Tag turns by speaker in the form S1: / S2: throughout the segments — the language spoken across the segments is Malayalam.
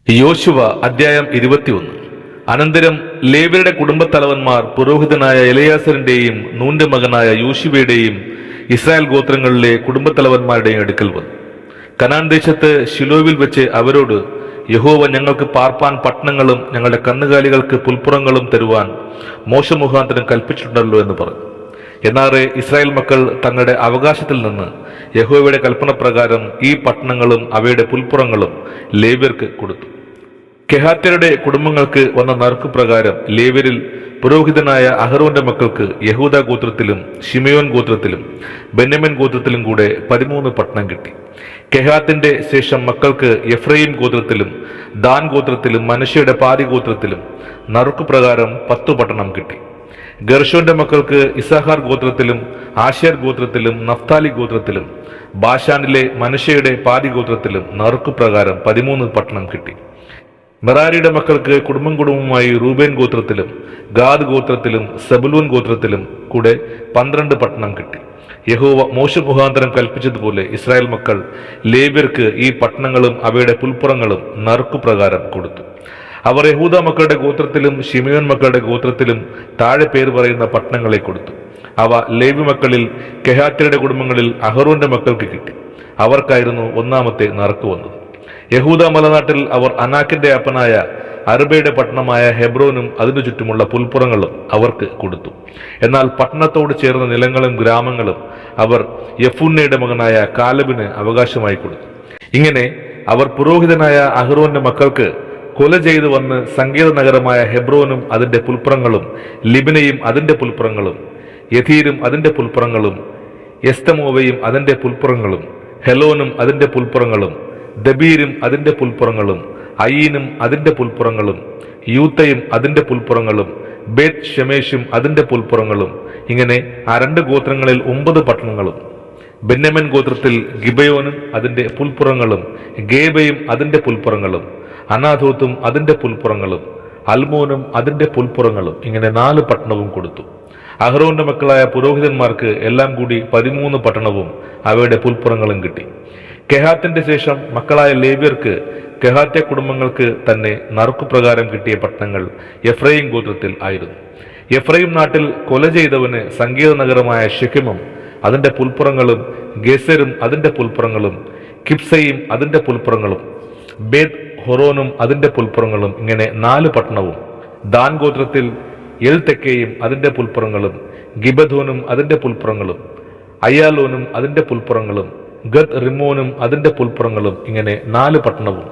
S1: യോശുവ അധ്യായം 21. അനന്തരം ലേവ്യരുടെ കുടുംബത്തലവന്മാർ പുരോഹിതനായ എലയാസറിന്റെയും നൂന്റെ മകനായ യോശുവയുടെയും ഇസ്രായേൽ ഗോത്രങ്ങളിലെ കുടുംബത്തലവന്മാരുടെയും അടുക്കൽ വന്നു. കനാൻ ദേശത്ത് ശിലോവിൽ വെച്ച് അവരോട്, യഹോവ ഞങ്ങൾക്ക് പാർപ്പാൻ പട്ടണങ്ങളും ഞങ്ങളുടെ കന്നുകാലികൾക്ക് പുൽപ്പുറങ്ങളും തരുവാൻ മോശെ മുഖാന്തരം കൽപ്പിച്ചിട്ടുണ്ടല്ലോ എന്ന് പറഞ്ഞു. എന്നാറെ ഇസ്രായേൽ മക്കൾ തങ്ങളുടെ അവകാശത്തിൽ നിന്ന് യഹോവയുടെ കൽപ്പന പ്രകാരം ഈ പട്ടണങ്ങളും അവയുടെ പുൽപ്പുറങ്ങളും ലേവ്യർക്ക് കൊടുത്തു. കെഹാത്യരുടെ കുടുംബങ്ങൾക്ക് വന്ന നറുക്ക് പ്രകാരം ലേവ്യരിൽ പുരോഹിതനായ അഹരോന്റെ മക്കൾക്ക് യഹൂദ ഗോത്രത്തിലും ശിമയോൻ ഗോത്രത്തിലും ബെന്യാമീൻ ഗോത്രത്തിലും കൂടെ 13 പട്ടണം കിട്ടി. കെഹാത്തിന്റെ ശേഷം മക്കൾക്ക് എഫ്രയീം ഗോത്രത്തിലും ദാൻ ഗോത്രത്തിലും മനശ്ശെയുടെ പാതി ഗോത്രത്തിലും നറുക്ക് പ്രകാരം 10 പട്ടണം കിട്ടി. ഗർശോന്റെ മക്കൾക്ക് ഇസ്സാഖാർ ഗോത്രത്തിലും ആശേർ ഗോത്രത്തിലും നഫ്താലി ഗോത്രത്തിലും ബാശാനിലെ മനശ്ശെയുടെ പാതി ഗോത്രത്തിലും നറുക്ക് പ്രകാരം 13 പട്ടണം കിട്ടി. മെറാരിയുടെ മക്കൾക്ക് കുടുംബമായി റൂബേൻ ഗോത്രത്തിലും ഗാദ് ഗോത്രത്തിലും സെബുലൂൻ ഗോത്രത്തിലും കൂടെ 12 പട്ടണം കിട്ടി. യഹോവ മോശെ മുഖാന്തരം കൽപ്പിച്ചതുപോലെ ഇസ്രായേൽ മക്കൾ ലേവ്യർക്ക് ഈ പട്ടണങ്ങളും അവയുടെ പുൽപ്പുറങ്ങളും നറുക്കു പ്രകാരം കൊടുത്തു. അവർ യഹൂദ മക്കളുടെ ഗോത്രത്തിലും ശിമയോൻ മക്കളുടെ ഗോത്രത്തിലും താഴെ പേര് പറയുന്ന പട്ടണങ്ങളെ കൊടുത്തു. അവ ലേവ്യ മക്കളിൽ കെഹാത്യരുടെ കുടുംബങ്ങളിൽ അഹരോന്റെ മക്കൾക്ക് കിട്ടി. അവർക്കായിരുന്നു ഒന്നാമത്തെ നറുക്ക് വന്നത്. യഹൂദ മലനാട്ടിൽ അവർ അനാക്കിന്റെ അപ്പനായ അർബയുടെ പട്ടണമായ ഹെബ്രോനും അതിനു ചുറ്റുമുള്ള പുൽപ്പുറങ്ങളും അവർക്ക് കൊടുത്തു. എന്നാൽ പട്ടണത്തോട് ചേർന്ന നിലങ്ങളും ഗ്രാമങ്ങളും അവർ യെഫുന്നയുടെ മകനായ കാലബിന് അവകാശമായി കൊടുത്തു. ഇങ്ങനെ അവർ പുരോഹിതനായ അഹ്റോന്റെ മക്കൾക്ക് കൊല ചെയ്തു വന്ന് സങ്കേത നഗരമായ ഹെബ്രോനും അതിന്റെ പുൽപ്പുറങ്ങളും ലിബ്നയും അതിന്റെ പുൽപ്പുറങ്ങളും യഥീരും അതിന്റെ പുൽപ്പുറങ്ങളും എസ്തമോവയും അതിന്റെ പുൽപ്പുറങ്ങളും ഹെലോനും അതിന്റെ പുൽപ്പുറങ്ങളും ദബീരും അതിന്റെ പുൽപ്പുറങ്ങളും അയീനും അതിന്റെ പുൽപ്പുറങ്ങളും യൂത്തയും അതിന്റെ പുൽപ്പുറങ്ങളും ബേത് ഷെമേഷും അതിന്റെ പുൽപ്പുറങ്ങളും ഇങ്ങനെ ആ 2 ഗോത്രങ്ങളിൽ 9 പട്ടണങ്ങളും. ബെന്യാമീൻ ഗോത്രത്തിൽ ഗിബയോനും അതിന്റെ പുൽപ്പുറങ്ങളും ഗേബയും അതിന്റെ പുൽപ്പുറങ്ങളും അനാഥോത്തും അതിന്റെ പുൽപ്പുറങ്ങളും അൽമോനും അതിന്റെ പുൽപ്പുറങ്ങളും ഇങ്ങനെ 4 പട്ടണവും കൊടുത്തു. അഹ്റോന്റെ മക്കളായ പുരോഹിതന്മാർക്ക് എല്ലാം കൂടി 13 പട്ടണവും അവയുടെ പുൽപ്പുറങ്ങളും കിട്ടി. കെഹാത്തിന്റെ ശേഷം മക്കളായ ലേവ്യർക്ക് കെഹാത്യ കുടുംബങ്ങൾക്ക് തന്നെ നറുക്കു പ്രകാരം കിട്ടിയ പട്ടണങ്ങൾ എഫ്രയീം ഗോത്രത്തിൽ ആയിരുന്നു. എഫ്രയീം നാട്ടിൽ കൊല ചെയ്തവന് സങ്കേത നഗരമായ ഷെഖെമും അതിന്റെ പുൽപ്പുറങ്ങളും ഗേസരും അതിന്റെ പുൽപ്പുറങ്ങളും കിബ്സയും അതിന്റെ പുൽപ്പുറങ്ങളും ബേത് ഹൊറോനും അതിന്റെ പുൽപ്പുറങ്ങളും ഇങ്ങനെ 4 പട്ടണവും. ദാൻ ഗോത്രത്തിൽ എൽ തെക്കയും അതിന്റെ പുൽപ്പുറങ്ങളും ഗിബധോനും അതിന്റെ പുൽപ്പുറങ്ങളും അയ്യാലോനും അതിന്റെ പുൽപ്പുറങ്ങളും ഗദ് റിമ്മോനും അതിന്റെ പുൽപ്പുറങ്ങളും ഇങ്ങനെ 4 പട്ടണവും.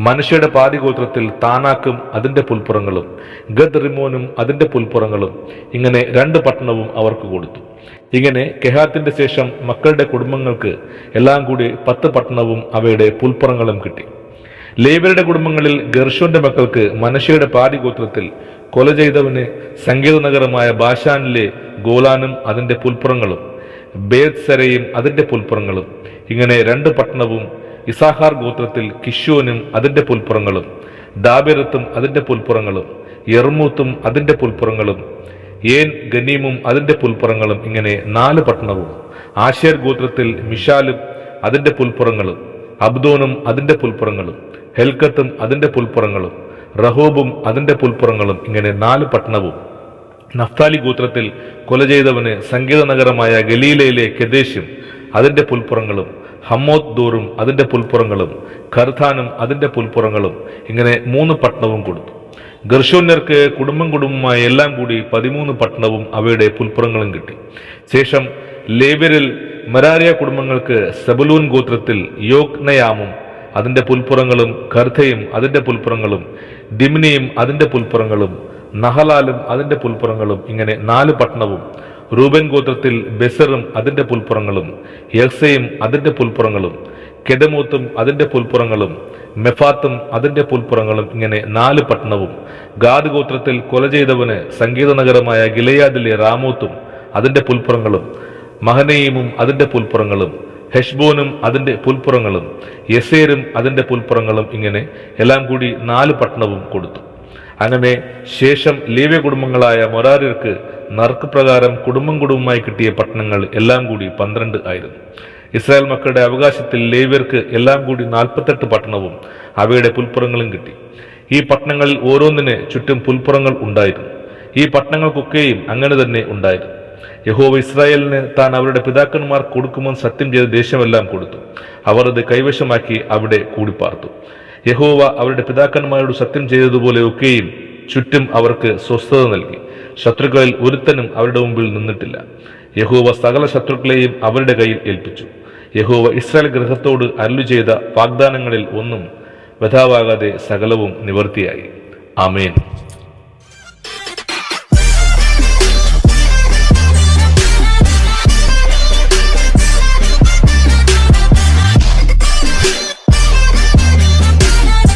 S1: മനശ്ശെയുടെ പാതി ഗോത്രത്തിൽ താനാക്കും അതിന്റെ പുൽപ്പുറങ്ങളും ഗദ് റിമ്മോനും അതിന്റെ പുൽപ്പുറങ്ങളും ഇങ്ങനെ 2 പട്ടണവും അവർക്ക് കൊടുത്തു. ഇങ്ങനെ കെഹാത്തിന്റെ ശേഷം മക്കളുടെ കുടുംബങ്ങൾക്ക് എല്ലാം കൂടി 10 പട്ടണവും അവയുടെ പുൽപ്പുറങ്ങളും കിട്ടി. ലേവ്യരുടെ കുടുംബങ്ങളിൽ ഗർശോന്റെ മക്കൾക്ക് മനശ്ശെയുടെ പാതി ഗോത്രത്തിൽ കൊല ചെയ്തവന് സങ്കേത നഗരമായ ബാശാനിലെ ഗോലാനും അതിന്റെ പുൽപ്പുറങ്ങളും ബേത്സരയും അതിന്റെ പുൽപ്പുറങ്ങളും ഇങ്ങനെ 2 പട്ടണവും. ഇസാഖാർ ഗോത്രത്തിൽ കിഷ്യോനും അതിന്റെ പുൽപ്പുറങ്ങളും ദാബെരത്തും അതിന്റെ പുൽപ്പുറങ്ങളും യർമൂത്തും അതിന്റെ പുൽപ്പുറങ്ങളും ഏൻ ഗനീമും അതിന്റെ പുൽപ്പുറങ്ങളും ഇങ്ങനെ 4 പട്ടണവും. ആശേർ ഗോത്രത്തിൽ മിഷാലും അതിന്റെ പുൽപ്പുറങ്ങളും അബ്ദോനും അതിന്റെ പുൽപ്പുറങ്ങളും ഹെൽക്കത്തും അതിന്റെ പുൽപ്പുറങ്ങളും റഹോബും അതിന്റെ പുൽപ്പുറങ്ങളും ഇങ്ങനെ 4 പട്ടണവും. നഫ്താലി ഗോത്രത്തിൽ കൊല ചെയ്തവന് സങ്കേത നഗരമായ ഗലീലയിലെ കെദേശും അതിന്റെ പുൽപ്പുറങ്ങളും ഹമ്മോത്ത് ദോറും അതിന്റെ പുൽപ്പുറങ്ങളും ഖർഥാനും അതിന്റെ പുൽപ്പുറങ്ങളും ഇങ്ങനെ 3 പട്ടണവും കൊടുത്തു. ഗർശോന്യർക്ക് കുടുംബമായി എല്ലാം കൂടി 13 പട്ടണവും അവയുടെ പുൽപ്പുറങ്ങളും കിട്ടി. ശേഷം ലേവ്യരിൽ മെരാരിയ കുടുംബങ്ങൾക്ക് സെബുലൂൻ ഗോത്രത്തിൽ യോക്നയാമും അതിന്റെ പുൽപ്പുറങ്ങളും ഖർഥയും അതിന്റെ പുൽപ്പുറങ്ങളും ദിമ്നിയും അതിന്റെ പുൽപ്പുറങ്ങളും നഹലാലും അതിന്റെ പുൽപ്പുറങ്ങളും ഇങ്ങനെ 4 പട്ടണവും. റൂബൻ ഗോത്രത്തിൽ ബെസറും അതിന്റെ പുൽപ്പുറങ്ങളും യഹ്സയും അതിന്റെ പുൽപ്പുറങ്ങളും കെദമൂത്തും അതിന്റെ പുൽപ്പുറങ്ങളും മെഫാത്തും അതിന്റെ പുൽപ്പുറങ്ങളും ഇങ്ങനെ 4 പട്ടണവും. ഗാദ് ഗോത്രത്തിൽ കൊല ചെയ്തവന് സങ്കേത നഗരമായ ഗിലെയാദിലെ റാമോത്തും അതിന്റെ പുൽപ്പുറങ്ങളും മഹനയീമും അതിന്റെ പുൽപ്പുറങ്ങളും ഹെഷ്ബോനും അതിന്റെ പുൽപ്പുറങ്ങളും യെസേരും അതിന്റെ പുൽപ്പുറങ്ങളും ഇങ്ങനെ എല്ലാം കൂടി 4 പട്ടണവും കൊടുത്തു. അങ്ങനെ ശേഷം ലേവ്യ കുടുംബങ്ങളായ മൊരാര്യർക്ക് നറുക്ക് പ്രകാരം കുടുംബമായി കിട്ടിയ പട്ടണങ്ങൾ എല്ലാം കൂടി 12 ആയിരുന്നു. ഇസ്രായേൽ മക്കളുടെ അവകാശത്തിൽ ലേവ്യർക്ക് എല്ലാം കൂടി 48 പട്ടണവും അവയുടെ പുൽപ്പുറങ്ങളും കിട്ടി. ഈ പട്ടണങ്ങളിൽ ഓരോന്നിന് ചുറ്റും പുൽപ്പുറങ്ങൾ ഉണ്ടായിരുന്നു. ഈ പട്ടണങ്ങൾക്കൊക്കെയും അങ്ങനെ തന്നെ ഉണ്ടായിരുന്നു. യഹോവ ഇസ്രായേലിന് താൻ അവരുടെ പിതാക്കന്മാർ കൊടുക്കുമെന്ന് സത്യം ചെയ്ത ദേശമെല്ലാം കൊടുത്തു. അവർ അത് കൈവശമാക്കി അവിടെ കൂടിപ്പാർത്തു. യഹോവ അവരുടെ പിതാക്കന്മാരോട് സത്യം ചെയ്തതുപോലെ ഒക്കെയും ചുറ്റും അവർക്ക് സ്വസ്ഥത നൽകി. ശത്രുക്കളിൽ ഒരുത്തനും അവരുടെ മുമ്പിൽ നിന്നിട്ടില്ല. യഹോവ സകല ശത്രുക്കളെയും അവരുടെ കയ്യിൽ ഏൽപ്പിച്ചു. യഹോവ ഇസ്രായേൽ ഗൃഹത്തോട് അരുളി ചെയ്ത വാഗ്ദാനങ്ങളിൽ ഒന്നും വ്യഥാവാകാതെ സകലവും നിവർത്തിയായി. ആമേൻ.